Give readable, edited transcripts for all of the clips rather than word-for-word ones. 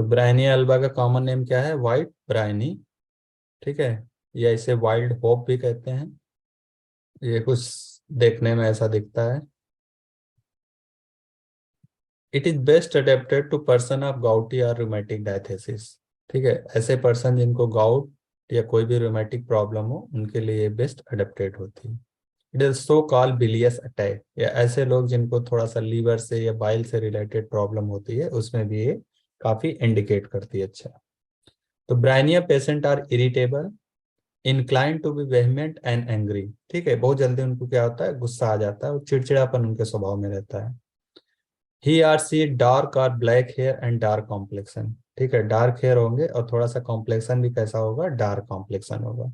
तो Bryonia alba का common name क्या है? व्हाइट ब्रायनी, ठीक है, या इसे वाइल्ड होप भी कहते हैं। ये कुछ देखने में ऐसा दिखता है। It is best adapted to person of gouty और रूमेटिक डायथेसिस, ठीक है, ऐसे पर्सन जिनको गाउट या कोई भी रूमेटिक प्रॉब्लम हो उनके लिए ये बेस्ट अडेप्टेड होती है। It is so called bilious attack, या ऐसे लोग जिनको थोड़ा सा लीवर से या बाइल से रिलेटेड प्रॉब्लम होती है उसमें भी ये काफी इंडिकेट करती है। अच्छा, तो Bryonia patient are irritable, incline to be vehement and angry, ठीक है, बहुत जल्दी उनको क्या होता है, गुस्सा आ जाता है और चिड़चिड़ापन उनके स्वभाव में रहता है। ही आर सी डार्क और black hair and dark complexion, ठीक है, डार्क हेयर होंगे और थोड़ा सा कॉम्प्लेक्शन भी कैसा होगा, डार्क कॉम्प्लेक्शन होगा।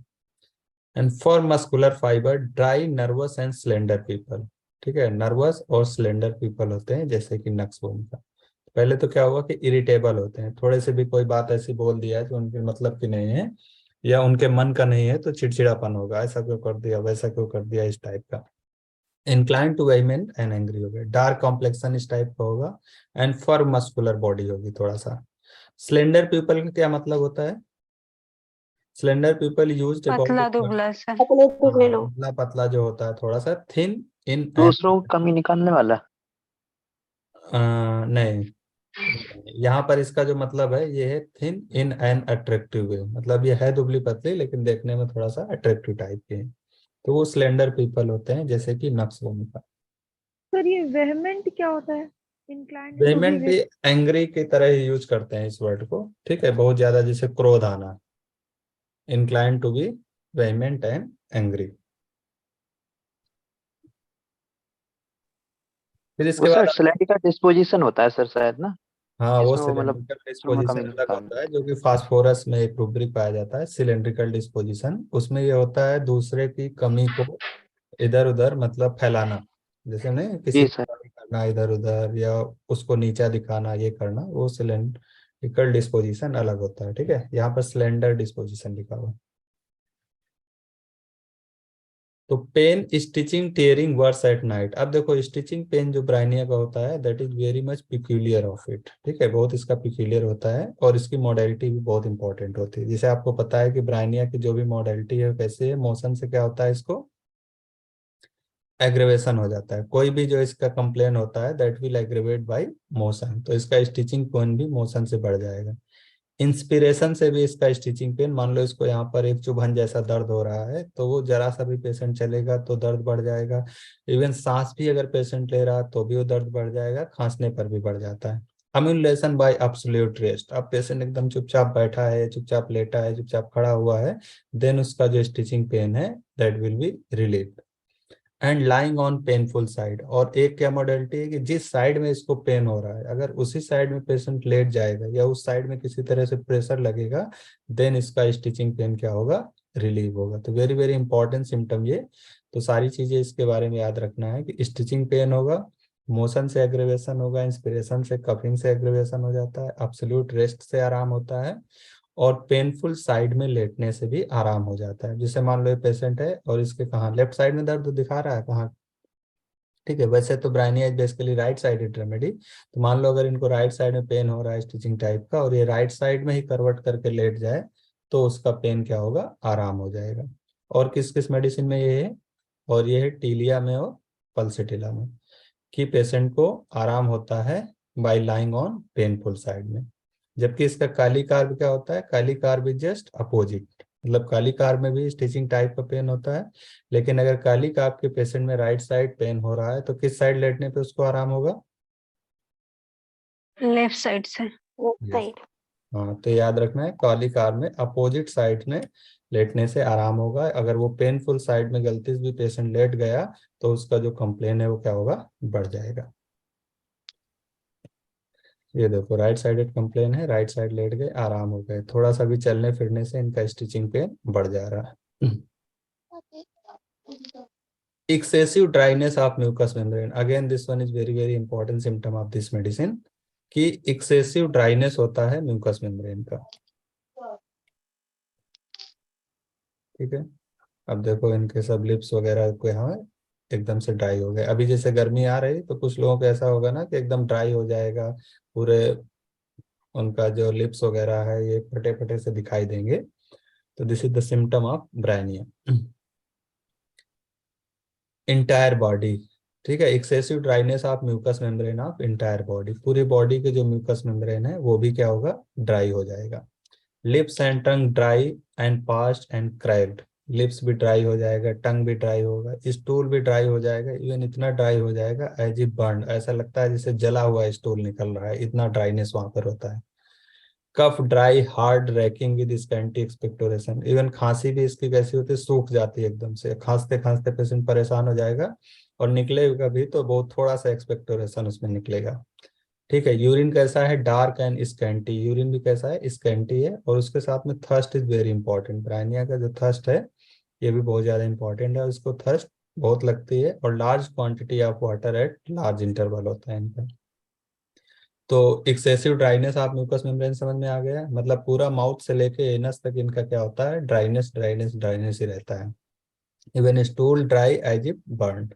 And for muscular fibre dry nervous and slender people, ठीक है, नर्वस और स्लेंडर पीपल होते हैं जैसे कि नक्सबोम का। पहले तो क्या हुआ कि इरिटेबल होते हैं, थोड़े से भी कोई बात ऐसी बोल दिया है जो उनके मतलब की नहीं है या उनके मन का नहीं है तो चिड़चिड़ापन होगा, ऐसा क्यों कर दिया, वैसा क्यों कर दिया, इस टाइप का। इंक्लाइन टू वेमेंट एंड एंग्री हो गया, डार्क कॉम्प्लेक्शन इस टाइप का होगा। एंड फर मस्कुलर बॉडी होगी थोड़ा सा। स्लेंडर पीपल का क्या मतलब होता है? स्लेंडर पीपल यूज्ड अबाउट, पतला दुबला सा। अपने टुकड़े हाँ, लो। दुबला पतला जो होता है, थोड़ा सा थिन इन एंड, दूसरों की कमी निकालने वाला। नहीं, यहाँ पर इसका जो मतलब है ये है थिन इन एन अट्रैक्टिव वे, मतलब ये है दुबली पतली लेकिन देखने में थोड़ा सा अट्रैक्टिव टाइप के हैं, तो वो स्लेंडर पीपल होते हैं जैसे कि नक्सबोम का। सर ये वेहमेंट क्या होता है? इंक्लाइंड टू बी वेमेंट भी एंग्री की तरह ही यूज करते हैं इस वर्ड को, ठीक है, बहुत ज्यादा, जैसे क्रोध आना, incline to be vehement and angry. फिर वो इसके सर बाद, सिलेंडर का डिस्पोजिशन होता है सर शायद ना, हाँ, वो जिसमें वो मतलब सिलेंड्रिकल दूसरों में डिस्पोजिशन कमी अलग निकाल होता है देते जो कि फास्फोरस में एक रूब्रिक पाया जाता है, सिलेंड्रिकल डिस्पोजिशन, उसमें ये होता है दूसरे की कमी को इधर उधर मतलब फैलाना, जैसे नहीं हैं। किसी जी को सर। कमी करना इधर उधर या उसको नीचा दिखाना, ये करना, वो सिलेंड्रिकल डिस्पोजिशन अलग होता है, ठीक है, यहाँ पर सिलेंडर डिस्पोजिशन लिखा हुआ है। तो pain stitching tearing worse at night, अब देखो स्टिचिंग पेन जो ब्राइनिया का होता है that is very much peculiar of it, ठीक है, बहुत इसका पिक्यूलियर होता है और इसकी मॉडलिटी भी बहुत इंपॉर्टेंट होती है। जैसे आपको पता है कि ब्राइनिया की जो भी मॉडलिटी है कैसे है, मोशन से क्या होता है, इसको एग्रेवेशन हो जाता है, कोई भी जो इसका कंप्लेन होता है that will aggravate bye motion, तो इसका स्टिचिंग पेन भी मोशन से बढ़ जाएगा। इंस्पिरेशन से भी इसका स्टिचिंग पेन, मान लो इसको यहाँ पर एक चुभन जैसा दर्द हो रहा है तो वो जरा सा भी पेशेंट चलेगा तो दर्द बढ़ जाएगा। इवन सांस भी अगर पेशेंट ले रहा है तो भी वो दर्द बढ़ जाएगा, खांसने पर भी बढ़ जाता है। अम्यूलेशन बाय एब्सोल्यूट रेस्ट, अब पेशेंट एकदम चुपचाप बैठा है, चुपचाप लेटा है, चुपचाप खड़ा हुआ है, देन उसका जो स्टिचिंग पेन है that will be relieve. And lying on painful side, और एक क्या मॉडलिटी है कि जिस साइड में इसको पेन हो रहा है अगर उसी साइड में पेशेंट लेट जाएगा या उस साइड में किसी तरह से प्रेशर लगेगा देन इसका स्टिचिंग पेन क्या होगा, रिलीव होगा। तो वेरी वेरी इंपॉर्टेंट सिम्टम ये, तो सारी चीजें इसके बारे में याद रखना है कि स्टिचिंग पेन होगा, मोशन से एग्रेवेशन होगा, इंस्पिरेशन से कफिंग से एग्रेवेशन हो जाता है, एब्सोल्यूट रेस्ट से आराम होता है, और पेनफुल साइड में लेटने से भी आराम हो जाता है। जैसे मान लो ये पेशेंट है और इसके कहाँ लेफ्ट साइड में दर्द दिखा रहा है कहाँ, ठीक है, वैसे तो Bryonia is basically right sided remedy, तो मान लो अगर इनको राइट साइड में पेन हो रहा है स्टिचिंग टाइप का और ये राइट साइड में ही करवट करके लेट जाए तो उसका पेन क्या होगा, आराम हो जाएगा। और किस किस मेडिसिन में ये है, और ये है टीलिया में और पल्सिटिला में, कि पेशेंट को आराम होता है bye lying on painful side में। जबकि इसका काली कार्ब क्या होता है, kali carb is just opposite, मतलब काली कार्ब में भी स्टिचिंग टाइप का पेन होता है, लेकिन अगर काली कार्ब के पेशेंट में राइट साइड पेन हो रहा है तो किस साइड लेटने पे उसको आराम होगा, लेफ्ट साइड से। यस, हाँ, तो याद रखना है काली कार्ब में अपोजिट साइड में लेटने से आराम होगा। अगर वो पेनफुल साइड में गलती से भी पेशेंट लेट गया तो उसका जो कंप्लेन है वो क्या होगा, बढ़ जाएगा। ये देखो राइट साइडेड कंप्लेन है, राइट साइड लेट गए आराम हो गए, थोड़ा सा भी चलने फिरने से इनका स्टिचिंग पेन बढ़ जा रहा है। Excessive dryness of mucus membrane, again this one is very very important symptom of this medicine, कि एक्सेसिव ड्राइनेस होता है म्यूकस मेम्ब्रेन का, ठीक है। अब देखो इनके सब लिप्स वगैरह को यहाँ एकदम से ड्राई हो गए, अभी जैसे गर्मी आ रही तो कुछ लोगों को ऐसा होगा ना कि एकदम ड्राई हो जाएगा पूरे उनका जो लिप्स वगैरह है ये फटे फटे से दिखाई देंगे। तो this is the symptom of Bryonia. Entire body, ठीक है, excessive dryness of mucus membrane of entire body, पूरी बॉडी के जो म्यूकस मेम्ब्रेन है वो भी क्या होगा, ड्राई हो जाएगा। Lips and tongue dry and past and cracked, lips भी ड्राई हो जाएगा, टंग भी ड्राई होगा, स्टूल भी ड्राई हो जाएगा, इवन इतना ड्राई हो जाएगा एज इफ बर्न, ऐसा लगता है जैसे जला हुआ स्टूल निकल रहा है, इतना ड्राइनेस वहां पर होता है। Cough dry hard racking with scanty expectoration, even खांसी भी इसकी कैसी होती है, सूख जाती है एकदम से, खांसते खांसते पेशेंट परेशान हो जाएगा और निकलेगा भी तो बहुत थोड़ा सा एक्सपेक्टोरेशन उसमें निकलेगा। ठीक है, यूरिन कैसा है, डार्क एंड स्कैंटी, यूरिन भी कैसा है, स्कैंटी है। और उसके साथ में thirst is very important, Bryonia का जो थर्स्ट है ये भी बहुत ज्यादा इंपॉर्टेंट है, उसको थर्स्ट बहुत लगती है। और large quantity of water at large interval होता है इनका। तो excessive dryness of mucus membrane समझ में आ गया, मतलब पूरा माउथ से लेके एनस तक इनका क्या होता है, ड्राइनेस ड्राइनेस ड्राइनेस ही रहता है। Even stool dry as if burn,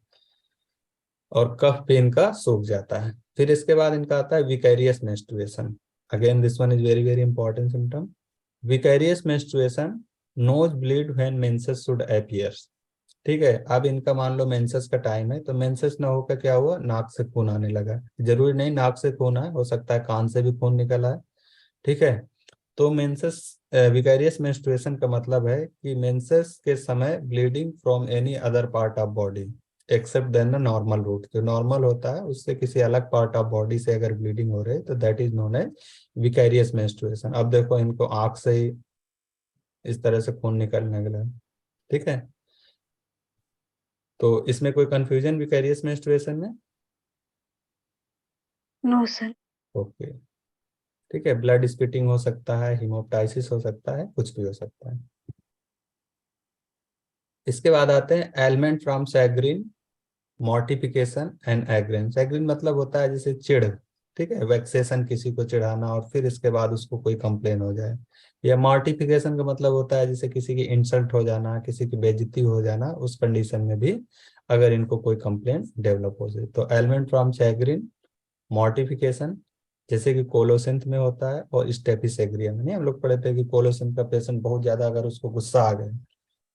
और कफ भी इनका सूख जाता है। फिर इसके बाद इनका आता है vicarious menstruation. Again this one is very very important symptom. Vicarious menstruation, nose bleed when menses should appears. ठीक है, अब इनका मान लो मेंसेस का टाइम है, तो मेंसेस ना होकर क्या हुआ, नाक से खून आने लगा, जरूरी नहीं नाक से खून आए, हो सकता है कान से भी खून निकल आए। ठीक है, तो मेंसेस, विकैरियस मेंस्ट्रुएशन का मतलब है कि मेंसेस के समय bleeding from any other part of body except than the normal route, जो नॉर्मल होता है उससे किसी अलग पार्ट ऑफ बॉडी से अगर ब्लीडिंग हो रही है तो that is known as vicarious menstruation. अब देखो इनको आंख से ही इस तरह से खून निकलने लगा। ठीक है, तो इसमें कोई कंफ्यूजन विकैरियस मेंस्ट्रुएशन में? No sir. ओके, ठीक है, ब्लड स्पिटिंग हो सकता है, हिमोप्टाइसिस हो सकता है, कुछ भी हो सकता है। इसके बाद आते हैं एलिमेंट फ्रॉम सैग्रीन, मॉर्टिफिकेशन एंड एग्रेन। सैग्रीन मतलब होता है जैसे चिढ़, ठीक है, वेक्सेशन, किसी को चिढ़ाना और फिर इसके बाद उसको कोई कंप्लेन हो जाए। या मॉर्टिफिकेशन का मतलब होता है जैसे किसी की इंसल्ट हो जाना, किसी की बेइज्जती हो जाना, उस कंडीशन में भी अगर इनको कोई कंप्लेन डेवलप हो जाए। तो एलिमेंट फ्रॉम सैग्रीन, मॉर्टिफिकेशन जैसे कि कोलोसिंथ में होता है, और स्टेपिसेग्रिया में, नहीं हम लोग पढ़े थे कि कोलोसिंथ का पेशेंट बहुत ज्यादा अगर उसको गुस्सा आ गया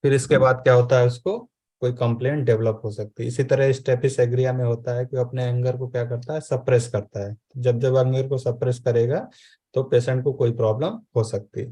फिर इसके बाद क्या होता है, उसको कोई कंप्लेंट डेवलप हो सकती है। इसी तरह स्टेपिसेग्रिया में होता है कि वो अपने एंगर को क्या करता है, सप्रेस करता है, जब जब एंगर को सप्रेस करेगा तो पेशेंट को कोई प्रॉब्लम हो सकती है।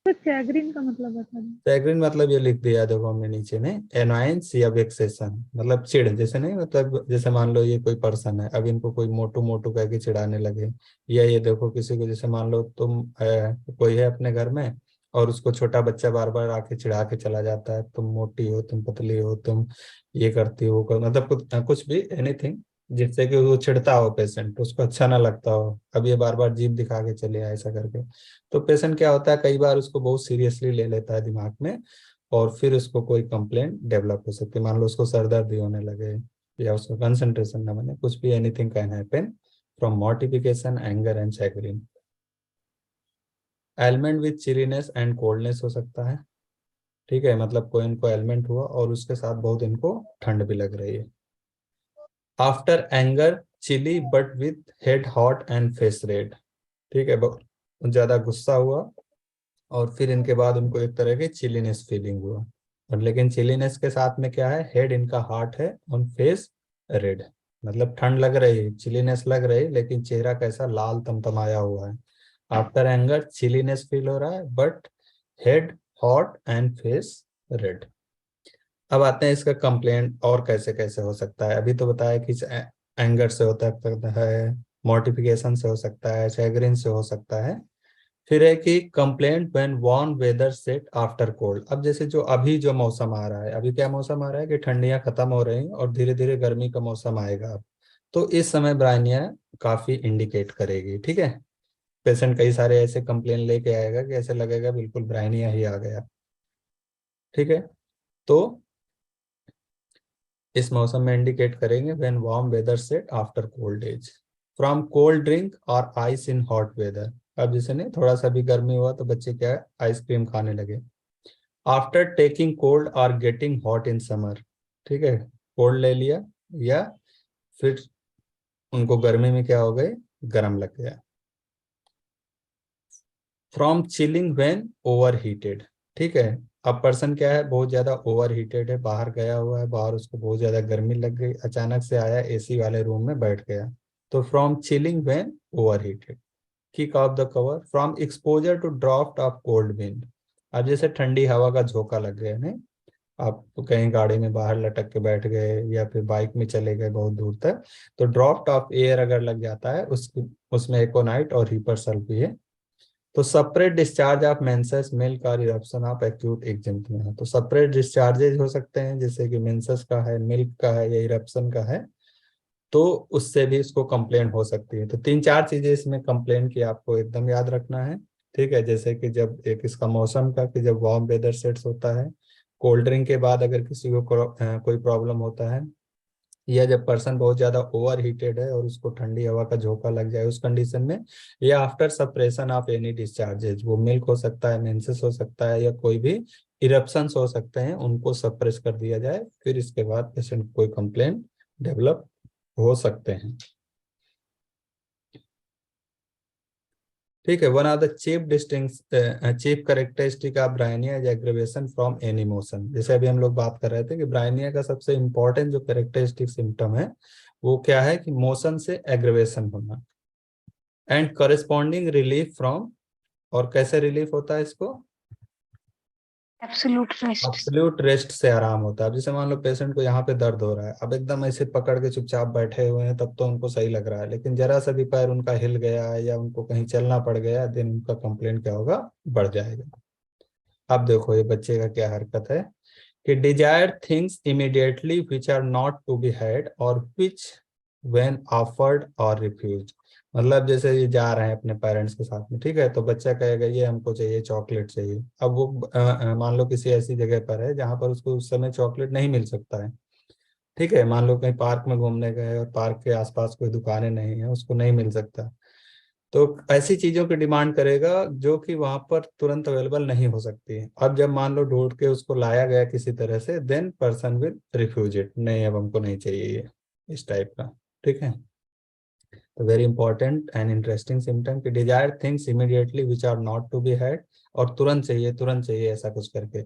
तो चैग्रीन का मतलब बता दें। सैग्रीन मतलब ये लिख दिया देखो हमने नीचे में, एनॉयंस या वेक्सेशन, मतलब चिढ़, जैसे नहीं मतलब जैसे मान लो ये कोई पर्सन है, अब इनको कोई मोटू मोटू कह के चिढ़ाने लगे, या ये देखो किसी को, जैसे मान लो तुम कोई है अपने घर में और उसको छोटा बच्चा बार बार आके चिढ़ा के चला जाता है, तुम मोटी हो, तुम पतली हो, तुम ये करती हो, मतलब कुछ भी एनीथिंग, जिससे कि वो चिढ़ता हो पेशेंट, उसको अच्छा ना लगता हो, अब ये बार बार जीभ दिखा के चले आए ऐसा करके, तो पेशेंट क्या होता है कई बार उसको बहुत सीरियसली ले लेता है दिमाग में, और फिर उसको कोई कंप्लेंट डेवलप हो सकती है, मान लो उसको सर दर्द होने लगे या उसको कंसंट्रेशन ना बने, कुछ भी, anything can happen from mortification, anger and chagrin. Element with chilliness and coldness हो सकता है। ठीक है, मतलब कोई इनको एलिमेंट हुआ और उसके साथ बहुत इनको ठंड भी लग रही है। After anger chilly but with head hot and face red. ठीक है, बहुत ज्यादा गुस्सा हुआ और फिर इनके बाद उनको एक तरह की चिलीनेस फीलिंग हुआ, और लेकिन चिलीनेस के साथ में क्या है, हेड इनका हार्ट है और फेस रेड, मतलब ठंड लग रही है, चिलीनेस लग रही है, लेकिन चेहरा कैसा, लाल तमतमाया हुआ है। आफ्टर एंगर चिलीनेस फील हो रहा है but head hot and face red. अब आते हैं इसका कंप्लेंट और कैसे कैसे हो सकता है। अभी तो बताया कि एंगर से होता है, मॉर्टिफिकेशन से हो सकता है, चैग्रीन से हो सकता है। फिर है कि complaint when warm weather set after cold. अब जैसे जो अभी जो मौसम आ रहा है, अभी क्या मौसम आ रहा है कि ठंडियां खत्म हो रही हैं और धीरे धीरे गर्मी का मौसम आएगा अब, तो इस समय ब्रायनिया काफी इंडिकेट करेगी। ठीक है, पेशेंट कई सारे ऐसे कंप्लेन लेके आएगा कि ऐसे लगेगा बिल्कुल ब्रायनिया ही आ गया। ठीक है, तो इस मौसम में इंडिकेट करेंगे when warm weather set after cold days, from cold drink और आइस इन हॉट वेदर। अब जैसे नहीं थोड़ा सा भी गर्मी हुआ तो बच्चे क्या है, आइसक्रीम खाने लगे। आफ्टर टेकिंग कोल्ड और गेटिंग हॉट इन समर। ठीक है, कोल्ड ले लिया या फिर उनको गर्मी में क्या हो गए, गर्म लग गया। From chilling when over heated. ठीक है, अब पर्सन क्या है, बहुत ज्यादा ओवर हीटेड है, बाहर गया हुआ है, बाहर उसको बहुत ज्यादा गर्मी लग गई, अचानक से आया एसी वाले रूम में बैठ गया। तो from chilling when overheated, kick off the cover, from exposure to draught of cold wind. अब जैसे ठंडी हवा का झोंका लग गया, नहीं, आप कहीं गाड़ी में बाहर लटक के बैठ गए या फिर बाइक में चले गए बहुत दूर तक, तो ड्राफ्ट ऑफ एयर अगर लग जाता है उसकी, उसमें एकोनाइट और हीपर सल्फी है। तो separate discharge of menses, milk और इरप्शन ऑफ एक्यूट एक्जिमा। तो सेपरेट डिस्चार्जेज हो सकते हैं, जैसे कि मेंसेस का है, मिल्क का है या इरप्शन का है, तो उससे भी इसको कंप्लेन हो सकती है। तो 3-4 चीजें इसमें कंप्लेन की आपको एकदम याद रखना है। ठीक है, जैसे कि जब एक इसका मौसम का, कि जब वार्म वेदर सेट्स होता है, कोल्ड ड्रिंक के बाद अगर किसी को कोई प्रॉब्लम होता है, या जब पर्सन बहुत ज्यादा ओवर हीटेड है और उसको ठंडी हवा का झोंका लग जाए उस कंडीशन में, या आफ्टर सप्रेशन ऑफ एनी डिस्चार्जेज, वो मिल्क हो सकता है, मेंसेस हो सकता है, या कोई भी इरप्शंस हो सकते हैं, उनको सप्रेस कर दिया जाए, फिर इसके बाद पेशेंट को कोई कंप्लेन डेवलप हो सकते हैं। ठीक है, one of the chief characteristic of Bryonia is aggravation from any motion. जैसे अभी हम लोग बात कर रहे थे कि ब्रायनिया का सबसे इंपॉर्टेंट जो करेक्टरिस्टिक सिम्टम है वो क्या है, कि मोशन से एग्रीवेशन होना, एंड कॉरेस्पॉन्डिंग रिलीफ फ्रॉम, और कैसे रिलीफ होता है इसको, एब्सोल्यूट रेस्ट। एब्सोल्यूट रेस्ट से आराम होता है। अब जैसे मान लो पेशेंट को यहाँ पे दर्द हो रहा है, अब एकदम ऐसे पकड़ के चुपचाप बैठे हुए हैं, तब तो उनको सही लग रहा है, लेकिन जरा सा भी पैर उनका हिल गया है या उनको कहीं चलना पड़ गया, देन उनका कंप्लेंट क्या होगा, बढ़ जाएगा। अब देखो ये बच्चे का क्या हरकत है, कि desired things immediately which are not to be had और विच व्हेन ऑफर्ड और रिफ्यूज। मतलब जैसे ये जा रहे हैं अपने पेरेंट्स के साथ में, ठीक है, तो बच्चा कहेगा ये हमको चाहिए, चॉकलेट चाहिए। अब वो मान लो किसी ऐसी जगह पर है जहां पर उसको उस समय चॉकलेट नहीं मिल सकता है। ठीक है, मान लो कहीं पार्क में घूमने गए और पार्क के आसपास कोई दुकानें नहीं है, उसको नहीं मिल सकता, तो ऐसी चीजों की डिमांड करेगा जो कि वहां पर तुरंत अवेलेबल नहीं हो सकती है। अब जब मान लो ढूंढ के उसको लाया गया किसी तरह से, then person will refuse it, नहीं अब हमको नहीं चाहिए ये, इस टाइप का। ठीक है, तो very important and interesting symptom, कि desire things immediately which are not to be had, और तुरंत चाहिए ऐसा कुछ करके,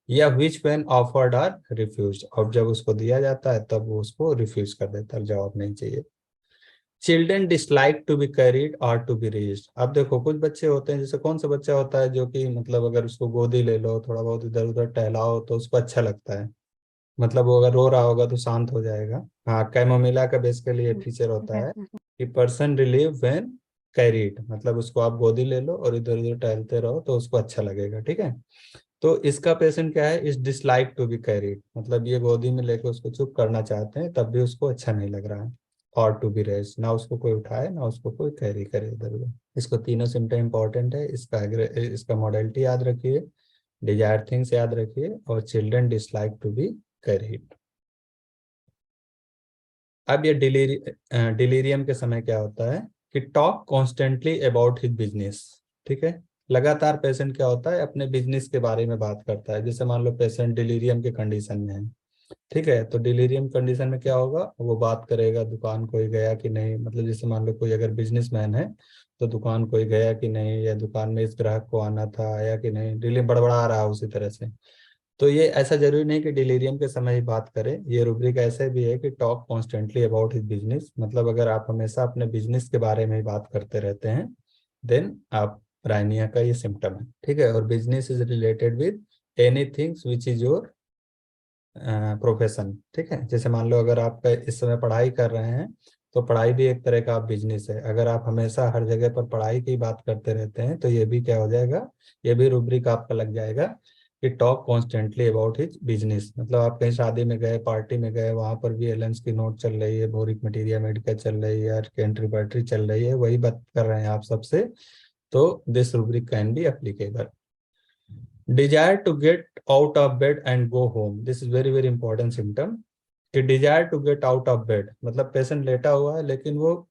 या which when offered are refuse, और जब उसको दिया जाता है तब वो उसको रिफ्यूज कर देता है, जवाब नहीं चाहिए। Children dislike to be carried और टू बी रेज्ड। अब देखो कुछ बच्चे होते हैं, जैसे कौन सा बच्चा होता है जो कि मतलब अगर उसको गोदी ले लो, थोड़ा बहुत इधर उधर टहलाओ तो उसको अच्छा लगता है, मतलब वो अगर रो रहा होगा तो शांत हो जाएगा। हाँ, कैमोमिला का बेसिकली ये फीचर होता है कि पर्सन रिलीव व्हेन कैरीड, मतलब उसको आप गोदी ले लो और इधर उधर टहलते रहो तो उसको अच्छा लगेगा। ठीक है, तो इसका पेशेंट क्या है, इस डिसलाइक टू बी कैरीड, मतलब ये गोदी में लेके उसको चुप करना चाहते हैं तब भी उसको अच्छा नहीं लग रहा है, और टू बी रेस्ट, ना उसको कोई उठाए ना उसको कोई कैरी करे इधर उधर। इसको तीनों सिम्टम इंपॉर्टेंट है, इसका मॉडलिटी याद रखिए, डिजायर थिंग्स याद रखिए, और children dislike to be carried. अब ये डिलीरियम के समय क्या होता है, कि talk constantly about his business. ठीक है, लगातार पेशेंट क्या होता है, अपने बिजनेस के बारे में बात करता है। जैसे मान लो पेशेंट डिलीरियम के कंडीशन में है, ठीक है, तो डिलीरियम कंडीशन में क्या होगा, वो बात करेगा दुकान कोई गया कि नहीं, मतलब जैसे मान लो कोई अगर बिजनेसमैन है तो दुकान कोई गया कि नहीं, या दुकान में इस ग्राहक को आना था, आया कि नहीं, डिलीरियम बड़बड़ा रहा है उसी तरह से। तो ये ऐसा जरूरी नहीं कि डिलीरियम के समय ही बात करें, ये रूब्रिक ऐसे भी है कि talk constantly about his business, मतलब अगर आप हमेशा अपने बिजनेस के बारे में ही बात करते रहते हैं, देन आप राइनिया का ये सिम्टम है। ठीक है, और business is related with anything which is your profession. ठीक है, जैसे मान लो अगर आप इस समय पढ़ाई कर रहे हैं तो पढ़ाई भी एक तरह का बिजनेस है। अगर आप हमेशा हर जगह पर पढ़ाई की बात करते रहते हैं तो ये भी क्या हो जाएगा, ये भी रूब्रिक आपका लग जाएगा, कि talk constantly about his business. मतलब आप कहीं शादी में गए, पार्टी में गए, वहां पर भी एलेंस की नोट चल रही है, बोरिक मटीरिया मेडिका चल रही है, कैंट्री बैटरी चल रही है, वही बात कर रहे हैं आप सबसे, तो this rubric can be applicable. Desire to get out of bed and go home, this is very very important symptom, कि desire to get out of bed, मतलब पेशेंट लेटा हुआ है लेकिन वो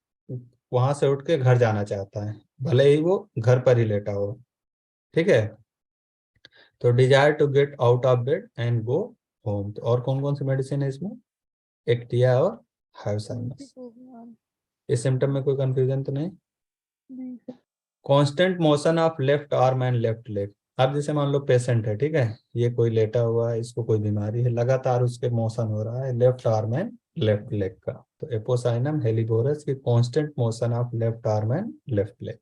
वहां से उठ के घर जाना चाहता है, भले ही वो घर पर ही लेटा हो। ठीक है, तो desire to get out of bed and go home. तो और कौन कौन सी मेडिसिन है इसमें, एक्टिया और हाइवसाइनस। इस सिम्टम में कोई कंफ्यूजन तो नहीं? नहीं sir. Constant motion of left arm and left leg. अब जैसे मान लो पेशेंट है, ठीक है, ये कोई लेटा हुआ है, इसको कोई बीमारी है, लगातार उसके मोशन हो रहा है left arm and left leg का, तो एपोसाइनम हेलिबोरस की constant motion of left arm and left leg.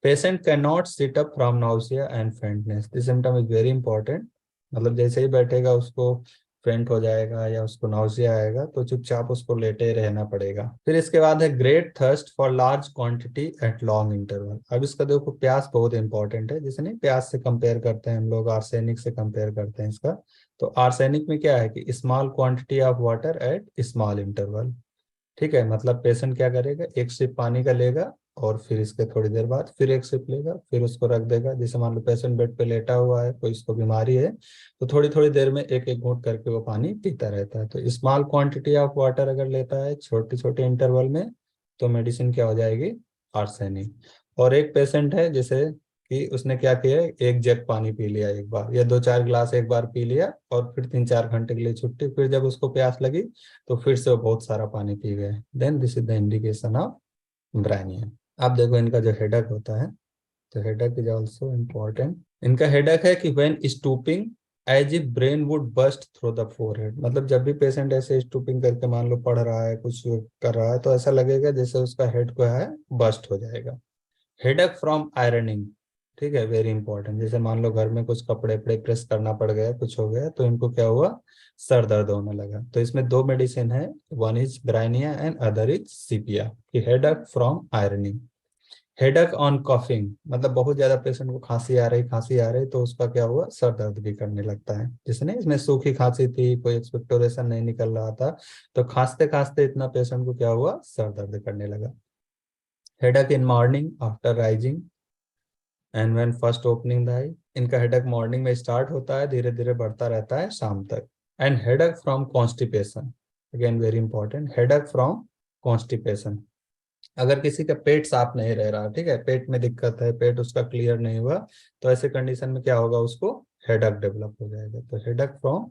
Patient can not sit up from nausea and faintness, this symptom is very important. मतलब जैसे ही बैठेगा उसको फेंट हो जाएगा या उसको नाउसिया आएगा, तो चुपचाप उसको लेटे रहना पड़ेगा। फिर इसके बाद है great thirst for large quantity at long interval. अब इसका देखो प्यास बहुत इंपॉर्टेंट है, जिसे नहीं प्यास से कंपेयर करते हैं हम लोग, आर्सेनिक से कंपेयर करते हैं इसका। तो आर्सेनिक में क्या है कि small quantity of water eight small interval. ठीक है, मतलब पेशेंट क्या करेगा, एक सिप पानी का लेगा और फिर इसके थोड़ी देर बाद फिर एक सिप लेगा, फिर उसको रख देगा। जैसे मान लो पेशेंट बेड पे लेटा हुआ है, कोई इसको बीमारी है, तो थोड़ी थोड़ी देर में एक एक घूंट करके वो पानी पीता रहता है। तो स्मॉल क्वांटिटी ऑफ वाटर अगर लेता है छोटे छोटे इंटरवल में, तो मेडिसिन क्या हो जाएगी, आर्सेनिक। और एक पेशेंट है जैसे कि उसने क्या किया, एक जग पानी पी लिया एक बार, या 2-4 गिलास एक बार पी लिया, और फिर 3-4 घंटे के लिए छुट्टी, फिर जब उसको प्यास लगी तो फिर से वो बहुत सारा पानी पी गए, then this is the indication of Bryonia. अब देखो इनका जो हेडक होता है, तो हेडक इज आल्सो इम्पोर्टेंट। इनका हेडक है कि when stooping as if brain would burst through the forehead. मतलब जब भी पेशेंट ऐसे स्टूपिंग करके मान लो पढ़ रहा है, कुछ कर रहा है, तो ऐसा लगेगा जैसे उसका हेड को है बस्ट हो जाएगा। हेडक फ्रॉम आयरनिंग, ठीक है, वेरी इंपॉर्टेंट। जैसे मान लो घर में कुछ कपड़े वपड़े प्रेस करना पड़ गया, कुछ हो गया, तो इनको क्या हुआ, सर दर्द होने लगा। तो इसमें दो मेडिसिन है, one is Bryonia and other is Sepia, कि headache from ironing. Headache on coughing, मतलब बहुत ज्यादा पेशेंट को खांसी आ रही, तो उसका क्या हुआ, सर दर्द भी करने लगता है। जिसने इसमें सूखी खांसी थी, कोई एक्सपेक्टोरेशन नहीं निकल रहा था, तो खांसते खांसते इतना पेशेंट को क्या हुआ, सर दर्द करने लगा। Headache in morning after rising and when first opening the eye. इनका हेडक मॉर्निंग में स्टार्ट होता है, धीरे धीरे बढ़ता रहता है शाम तक। And headache from constipation, again very important, headache from constipation. अगर किसी का पेट साफ नहीं रह रहा, ठीक है, पेट में दिक्कत है, पेट उसका क्लियर नहीं हुआ, तो ऐसे कंडीशन में क्या होगा, उसको हेडक डेवलप हो जाएगा। तो हेडक फ्रॉम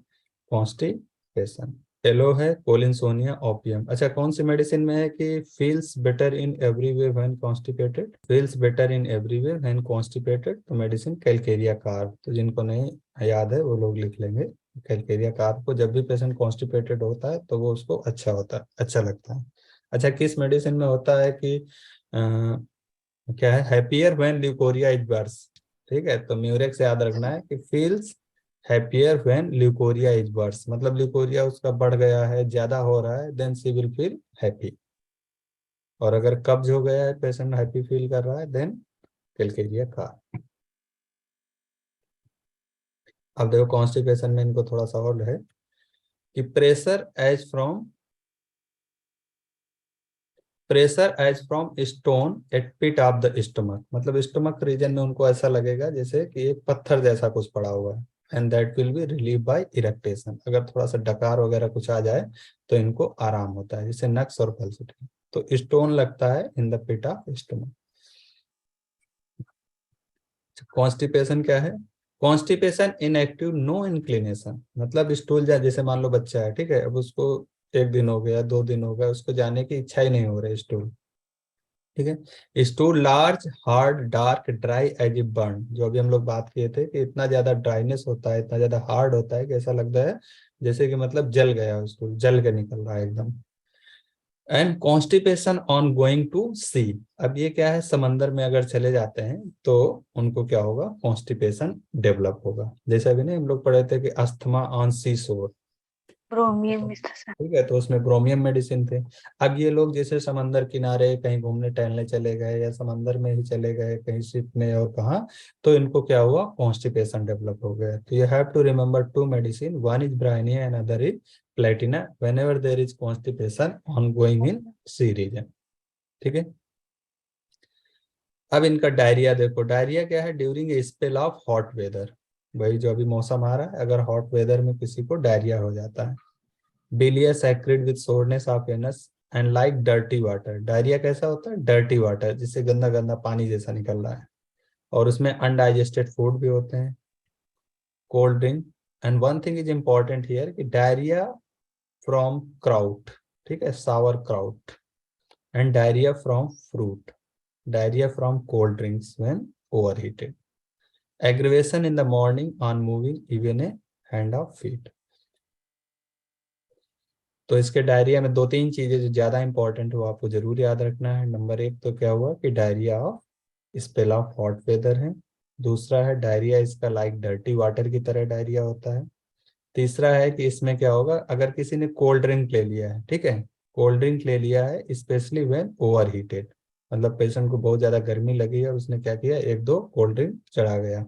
कॉन्स्टिपेशन। येलो है कोलिनसोनिया ओपियम। अच्छा, कौन सी मेडिसिन में है कि feels better in every way when constipated, feels better in every way when constipated, तो मेडिसिन कैलकेरिया कार्ब। तो जिनको नहीं याद है वो लोग लिख लेंगे, कैलकेरिया कार्ब को जब भी पेशेंट कॉन्स्टिपेटेड होता है तो वो उसको अच्छा होता है, अच्छा लगता है। अच्छा, किस मेडिसिन में होता है कि क्या है, happier when leucorrhoea is worse. ठीक है, तो म्यूरेक्स याद रखना है कि feels happier when leucorrhoea is worse, मतलब ल्यूकोरिया उसका बढ़ गया है, ज्यादा हो रहा है, then she will feel happy. और अगर कब्ज हो गया है, पेशेंट हैप्पी फील कर रहा है, देन कैलकेरिया का। अब देखो कॉन्स्टिपेशन में इनको थोड़ा सा और है कि pressure as from stone at pit of the stomach, मतलब स्टमक रीजन में उनको ऐसा लगेगा जैसे कि एक पत्थर जैसा कुछ पड़ा हुआ है। And that will be relieve by eructation, अगर थोड़ा सा डकार वगैरह कुछ आ जाए तो इनको आराम होता है, जैसे नक्स और पल्सिटी। तो स्टोन लगता है in the pit of stomach. Constipation क्या है, कॉन्स्टिपेशन इनएक्टिव नो इंक्लिनेशन, मतलब स्टूल जा, जैसे मान लो बच्चा है, ठीक है, अब उसको 1 दिन हो गया, 2 दिन हो गया, उसको जाने की इच्छा ही नहीं हो रही स्टूल। ठीक है, stool large hard dark dry as if burn, जो अभी हम लोग बात किए थे कि इतना ज्यादा ड्राइनेस होता है, इतना ज्यादा हार्ड होता है कि ऐसा लगता है जैसे कि मतलब जल गया, स्टूल जल के निकल रहा है एकदम। And constipation on going to sea, अब ये क्या है, समंदर में अगर चले जाते हैं तो उनको क्या होगा, कॉन्स्टिपेशन डेवलप होगा। जैसे अभी नहीं हम लोग पढ़े थे कि अस्थमा ऑन सी शोर, ब्रोमियम मिश्रण। ठीक है, तो उसमें ब्रोमियम मेडिसिन थे। अब ये लोग जैसे समंदर किनारे कहीं घूमने टहलने चले गए, या समंदर में ही चले गए कहीं शिप में और कहाँ, तो इनको क्या हुआ, कॉन्स्टिपेशन डेवलप हो गया। तो you have to remember 2 medicine, one is Bryonia and other is Platina whenever there is constipation on going in sea region. ठीक है, अब इनका डायरिया देखो, डायरिया क्या है, during a spell of hot weather, वही जो अभी मौसम आ रहा है, अगर हॉट वेदर में किसी को डायरिया हो जाता है। bilious acrid with soreness of anus and like dirty water, diarrhoea कैसा होता है, डर्टी वाटर, जिससे गंदा गंदा पानी जैसा निकल रहा है। और उसमें अनडाइजेस्टेड फूड भी होते हैं, cold drink. And one thing is important here कि डायरिया फ्रॉम क्राउट, ठीक है, sauerkraut, and diarrhoea from fruit. Diarrhoea from cold drinks when overheated, aggravation in the morning on moving even a hand of feet. तो इसके diarrhoea में दो तीन चीजें जो ज्यादा इंपॉर्टेंट है वो आपको जरूर याद रखना है। नंबर एक तो क्या हुआ कि diarrhoea of spell of hot weather है। दूसरा है डायरिया इसका लाइक डर्टी वाटर की तरह डायरिया होता है। तीसरा है कि इसमें क्या होगा अगर किसी ने कोल्ड ड्रिंक ले लिया है, ठीक है, कोल्ड ड्रिंक ले लिया है स्पेशली व्हेन ओवर हीटेड, मतलब पेशेंट को बहुत ज्यादा गर्मी लगी है और उसने क्या किया एक दो कोल्ड ड्रिंक चढ़ा गया।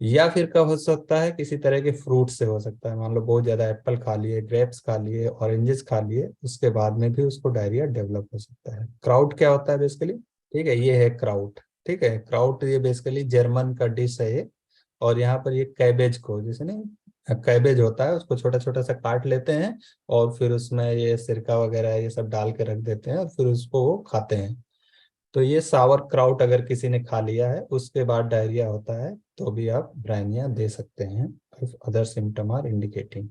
या फिर कब हो सकता है किसी तरह के फ्रूट से हो सकता है, मान लो बहुत ज्यादा एप्पल खा लिए, ग्रेप्स खा लिए, ऑरेंजेस खा लिए, उसके बाद में भी उसको डायरिया डेवलप हो सकता है। क्राउट क्या होता है बेसिकली, ठीक है, ये है क्राउट, ठीक है, क्राउट ये बेसिकली जर्मन का डिश है ये। और यहाँ पर ये कैबेज को, जैसे नहीं कैबेज होता है उसको छोटा छोटा सा काट लेते हैं और फिर उसमें ये सिरका वगैरह ये सब डाल के रख देते हैं और फिर उसको वो खाते हैं। तो ये सावर क्राउट अगर किसी ने खा लिया है उसके बाद डायरिया होता है तो भी आप ब्राइनिया दे सकते हैं if other symptom are indicating.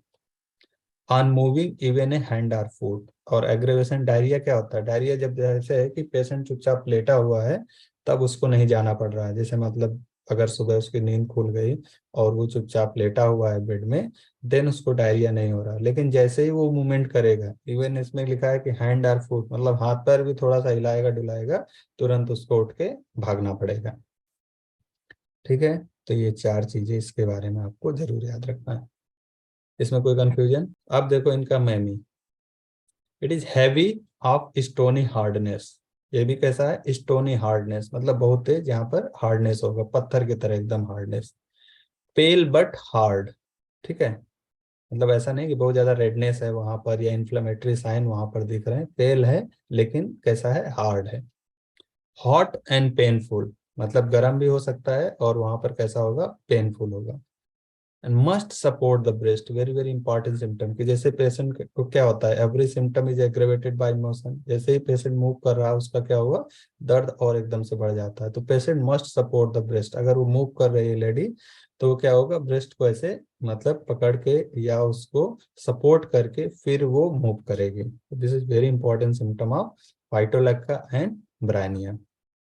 On moving even a hand or foot. और एग्रेवेशन डायरिया क्या होता है, डायरिया जब जैसे है कि पेशेंट चुपचाप लेटा हुआ है तब उसको नहीं जाना पड़ रहा है, जैसे मतलब अगर सुबह उसकी नींद खुल गई और वो चुपचाप लेटा हुआ है बेड में, देन उसको डायरिया नहीं हो रहा। लेकिन जैसे ही वो मूवमेंट करेगा, इवन इसमें लिखा है कि हैंड आर फुट, मतलब हाथ पैर भी थोड़ा सा हिलाएगा डुलाएगा, तुरंत उसको उठ के भागना पड़ेगा। ठीक है, तो ये चार चीजें इसके बारे में आपको जरूर याद रखना है। इसमें कोई कंफ्यूजन? अब देखो इनका mammae, it is heavy of stony hardness. ये भी कैसा है, स्टोनी हार्डनेस, मतलब बहुत तेज यहाँ पर हार्डनेस होगा, पत्थर की तरह एकदम हार्डनेस। पेल बट हार्ड, ठीक है, मतलब ऐसा नहीं कि बहुत ज्यादा रेडनेस है वहां पर या इन्फ्लेमेटरी साइन वहां पर दिख रहे हैं, पेल है लेकिन कैसा है, हार्ड है। हॉट एंड पेनफुल, मतलब गर्म भी हो सकता है और वहां पर कैसा होगा, पेनफुल होगा। And must support the breast, very very important symptom, कि जैसे पेशेंट को क्या होता है, every symptom is aggravated by motion, जैसे ही पेशेंट मूव कर रहा है उसका क्या होगा, दर्द और एकदम से बढ़ जाता है। तो patient must support the breast, अगर वो मूव कर रही है लेडी तो वो क्या होगा, ब्रेस्ट को ऐसे मतलब पकड़ के या उसको सपोर्ट करके फिर वो मूव करेगी। This is very important symptom of Phytolacca and Bryonia.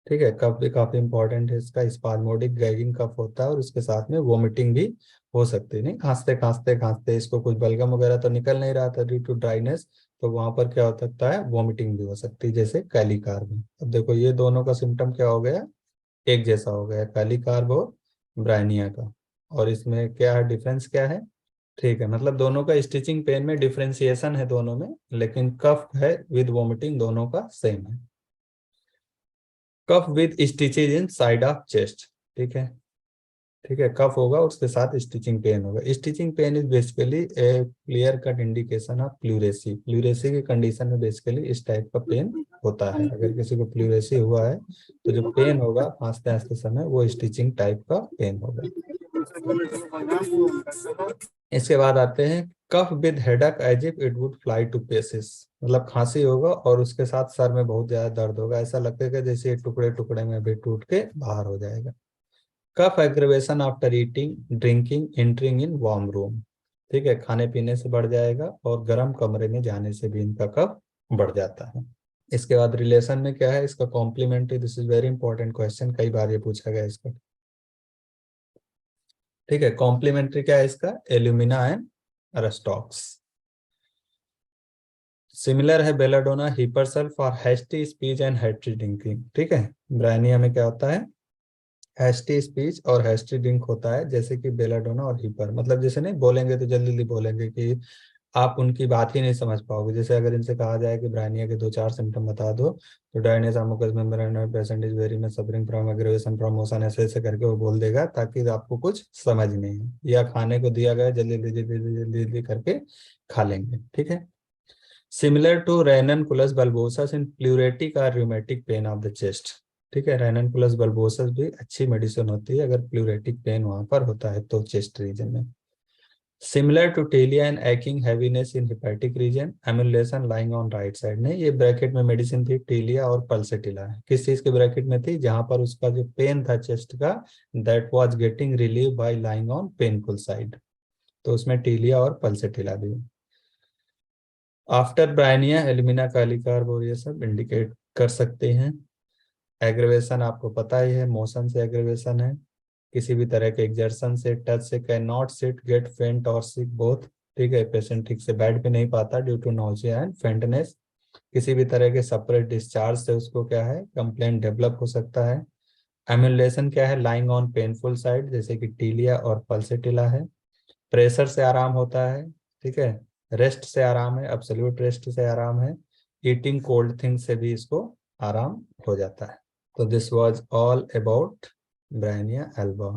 ठीक है, कफ भी काफी इंपॉर्टेंट है इसका, स्पाज्मोडिक गैगिंग कफ होता है और उसके साथ में वोमिटिंग भी हो सकती है, नहीं खांसते खांसते खांसते इसको कुछ बलगम वगैरह तो निकल नहीं रहा था ड्यू टू ड्राइनेस, तो वहां पर क्या हो सकता है, वोमिटिंग भी हो सकती है जैसे कैली कार्ब। अब देखो ये दोनों का सिम्टम क्या हो गया, एक जैसा हो गया, कैली कार्ब और ब्रायनिया का। और इसमें क्या है, डिफरेंस क्या है, ठीक है, मतलब दोनों का स्टिचिंग पेन में डिफ्रेंसिएशन है दोनों में, लेकिन कफ है विद वोमिटिंग दोनों का सेम है। कफ with stitches in side of chest, ठीक है, ठीक है, कफ होगा उसके साथ स्टिचिंग पेन होगा। Stitching pain is basically A clear cut indication of pleurisy, pleurisy की कंडीशन में बेसिकली इस टाइप का पेन होता है। अगर किसी को प्लूरेसी हुआ है तो जो पेन होगा खांसते खांसते समय वो स्टिचिंग टाइप का पेन होगा। इसके बाद आते हैं cough with headache as if it would fly to pieces, मतलब खांसी होगा और उसके साथ सर में बहुत ज्यादा दर्द होगा, ऐसा लगेगा जैसे ये टुकड़े टुकड़े में भी टूट के बाहर हो जाएगा। Cough aggravation after eating drinking entering in warm room, ठीक है, खाने पीने से बढ़ जाएगा और गर्म कमरे में जाने से भी इनका कफ बढ़ जाता है। इसके बाद रिलेशन में क्या है इसका, complementary, this is very important question, कई बार ये पूछा गया इसका। ठीक है, कॉम्प्लीमेंट्री क्या है इसका, एल्यूमिना एंड अरेस्टॉक्स। सिमिलर है Belladonna Hepar sulph for hasty speech and hasty drinking, ठीक है, ब्रायनिया में क्या होता है, हैस्टी स्पीच और हैस्टी ड्रिंक होता है, जैसे कि बेलाडोना और हिपर, मतलब जैसे नहीं बोलेंगे तो जल्दी जल्दी बोलेंगे कि आप उनकी बात ही नहीं समझ पाओगे। जैसे अगर इनसे कहा जाए कि ब्रायनिया के दो चार सिम्टम बता दो, तो dryness of mucous membrane patient is very much suffering from aggravation from motion, ऐसे ऐसे करके वो बोल देगा ताकि आपको कुछ समझ नहीं है, या खाने को दिया गया जल्दी जल्दी जल्दी जल्दी जल्दी करके खा लेंगे। ठीक है, सिमिलर टू रेननकुलस बल्बोसस इन प्लूरेटिक और rheumatic pain of the chest, ठीक है, रेननकुलस बल्बोसस भी अच्छी मेडिसिन होती है अगर प्लूरेटिक पेन वहां पर होता है तो चेस्ट रीजन में। Similar to Ptelea and aching heaviness in hepatic region, emulation lying on right side, नहीं ये ब्रैकेट में मेडिसिन थी टेलिया और पल्सेटिला है, किस चीज के ब्रैकेट में थी, जहां पर उसका जो पेन था चेस्ट का that was getting relieve bye lying on painful side, तो उसमें टेलिया और पल्सेटिला भी। After Bryonia alumina kali carb और ये सब इंडिकेट कर सकते हैं। एग्रीवेशन आपको पता ही है, मोशन से एग्रीवेशन है, किसी भी तरह के एग्जर्शन से, टच से, कैन नॉट सिट, गेट फेंट और सिक बोथ। ठीक है, पेशेंट ठीक से बैठ भी नहीं पाता due to nausea and faintness. किसी भी तरह के सेपरेट डिस्चार्ज से उसको क्या है, कंप्लेंट डेवलप हो सकता है। एम्यूलेशन क्या है, लाइंग ऑन पेनफुल साइड, जैसे कि टीलिया और पल्सेटिला है। प्रेशर से आराम होता है, ठीक है। रेस्ट से आराम है, एब्सोल्यूट रेस्ट से आराम है। ईटिंग कोल्ड थिंग से भी इसको आराम हो जाता है। तो this was all about Bryonia Elba.